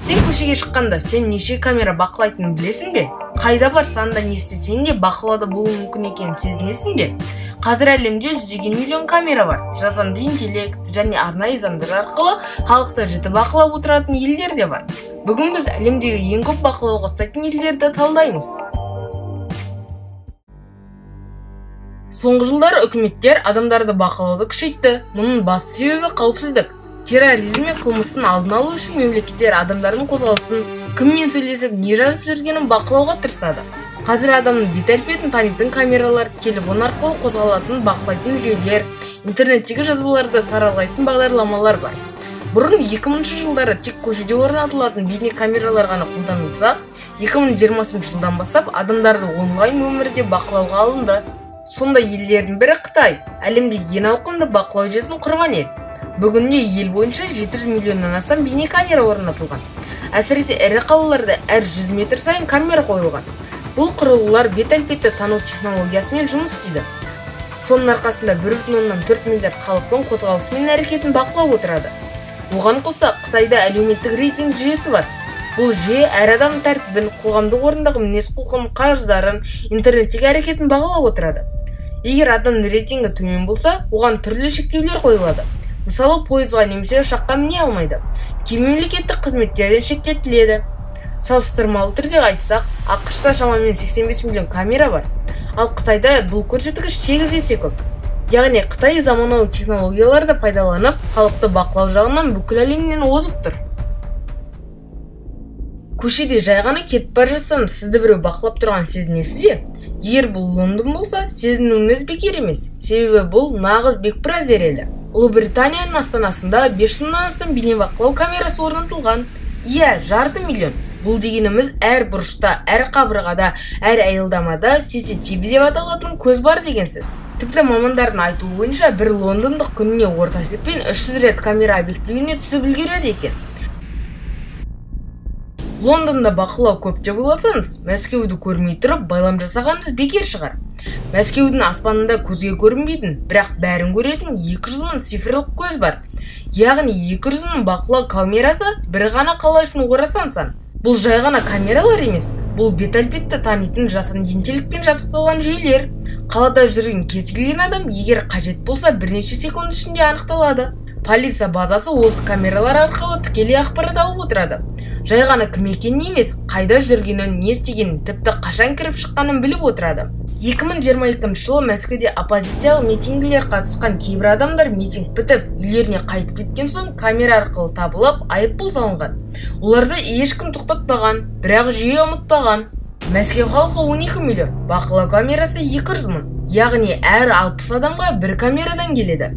Сен көшеге шыққанда сен неше камера бақылайтынын білесің бе? Қайда барсаң да не істесең де бақылауда болуы мүмкін екенін сезінесің бе? Қазір әлемде жүздеген миллион камера бар. Жасанды интеллект және арнайы заңдар арқылы халықты жіті бақылап отыратын елдер де бар. Бүгін біз әлемдегі ең көп бақылауға ұстайтын елдерді талдаймыз. Соңғы жылдары үкіметтер адамдарды бақылауды күшейтті. Мұның басты себебі қауіпсіздік. Терроризм мен қылмыстың алдын алу үшін мемлекеттер адамдардың қозғалысын, кіммен сөйлесіп, не жазып жүргенін бақылауға тырысады. Қазір адамның бет-әлпетін танитын камералар, телефон арқылы қозғалатын бақылайтын жүйелер, интернеттегі жазбаларды саралайтын бағдарламалар бар. Бұрын 2000 жылдары тек көшеде орнатылатын бейне камералар ғана қолданылса, 2020 жылдан бастап адамдарды онлайн өмірде бақылауға алынды. Сондай елдердің бірі Қытай, әлемде ең ауқымды бақылау жүйесін құрған ел. Бүгінде ел бойынша 700 миллионнан астам бейне камера орнатылған. Әсіресе ірі қалаларда әр 100 метр сайын камера қойылған. Бұл құрылғылар бет-әлпетті тану технологиясымен жұмыс істейді. Соның арқасында 1,4 миллиард халықтың қозғалысы мен әрекетін бақылап отырады. Оған қоса Қытайда әлеуметтік рейтинг жүйесі бар. Бұл жүйе әр адам тәртібін, қоғамдық орындағы мінез-құлқын, қарыздарын, интернеттегі әрекетін бағалап отырады. Егер адамның рейтингі төмен болса, оған түрлі шектеулер қойылады. Мысалы, пойызға немесе ұшаққа міне алмайды. Кей мемлекеттік қызметтерден шеттетіледі. Салыстырмалы түрде айтсақ, ақш-та шамамен 85 миллион камера бар. Ал Қытайда бұл көрсеткіш 8 есе көп. Яғни Қытай заманауи технологияларды пайдаланып, халықты бақылау жағынан бүкіл әлемнен озып тұр. Көшеде жай ғана кетіп бара жатсаңыз, сізді біреу бақылап тұрған сезінесіз бе? Егер бұл Лондон болса, сезінуіңіз бекер емес. Себебі бұл нағыз Биг Бразер елі. Ұлыбританияның астанасында 500-нан астам бейнебақылау камерасы орнатылған. Иә, 500 миллион. Бұл дегеніміз әр бұрышта, әр қабырғада, әр аялдамада CCTV деп аталатын көз бар деген сөз. Тіпті мамандардың айтуы бойынша бір лондондық күніне орта есеппен 300 рет камера объективіне түсіп үлгереді екен. Лондонда бақылау көп деп ойласаңыз, Мәскеуді көрмей тұрып байлам жасағаныңыз бекер шығар. Мәскеудің аспанында көзге көрінбейтін, бірақ бәрін көретін 200 мың цифрлық көз бар. Яғни 200 мың бақылау камерасы бір ғана қала үшін орасан сан. Бұл жай ғана камералар емес, бұл бет-әлпетті танитын жасанды интеллектпен жабдықталған жүйелер. Қалада жүрген кез келген адам егер қажет болса бірнеше секунд ішінде анықталады. Полиция базасы осы камералар арқылы тікелей ақпарат алып отырады. Жай ғана кім екенін емес, қайда жүргенін, не істегенін, тіпті қашан кіріп шыққанын біліп отырады. 2022 жылы Мәскеуде оппозициялық митингілер қатысқан кейбір адамдар митинг бітіп, үйлеріне қайтып кеткен соң камера арқылы табылып, айыппұл салынған. Оларды ешкім тоқтатпаған, бірақ жүйе ұмытпаған. Мәскеу халқы 12 миллион, бақылау камерасы 200 мың. Яғни әр 60 адамға бір камерадан келеді.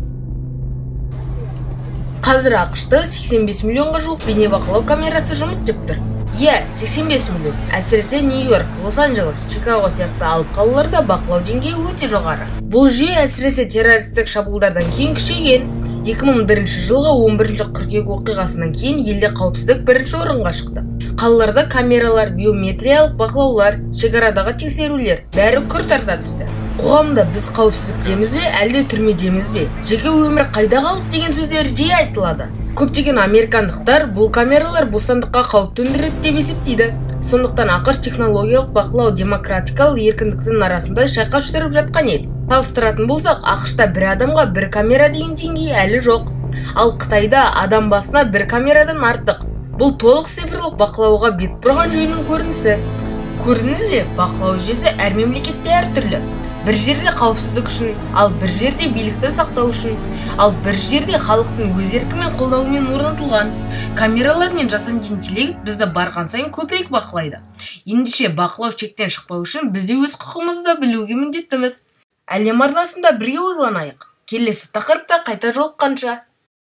Қазір ақш-та 85 миллионға жуық бейнебақылау камерасы жұмыс істеп тұр. Иә, 85 миллион. Әсіресе Нью-Йорк, Лос-Анджелес, Чикаго сияқты алып қалаларда бақылау деңгейі өте жоғары. Бұл жүйе әсіресе террористік шабуылдардан кейін күшейген. 2001 жылғы 11 қыркүйек оқиғасынан кейін елде қауіпсіздік бірінші орынға шықты. Қалаларда камералар, биометриялық бақылаулар, шекарадағы тексерулер бәрі күрт арта түсті. Қоғамда біз қауіпсіздіктеміз бе, әлде түрмедеміз бе? Жеке өмір қайда қалып деген сөздер жиі айтылады. Көптеген американдықтар бұл камералар бостандыққа қауіп төндіреді деп есептейді. Сондықтан ақш технологиялық бақылау демократикалық еркіндіктің арасында шайқас жүріп жатқан ел. Салыстыратын болсақ, ақш-та бір адамға бір камера деген деңгей әлі жоқ. Ал Қытайда адам басына бір камерадан артық. Бұл толық цифрлық бақылауға бет бұрған жүйенің көрінісі. Көрдіңіз бе? Бақылау жүйесі әр мемлекетте әртүрлі. Бір жерде қауіпсіздік үшін, ал бір жерде билікті сақтау үшін, ал бір жерде халықтың өз еркімен қолдауымен орнатылған. Камералар мен жасанды интеллект бізді барған сайын көбірек бақылайды. Ендеше бақылау шектен шықпау үшін біз де өз құқығымызды білуге міндеттіміз. Әлем арнасында бірге ойланайық. Келесі тақырыпта қайта жолыққанша.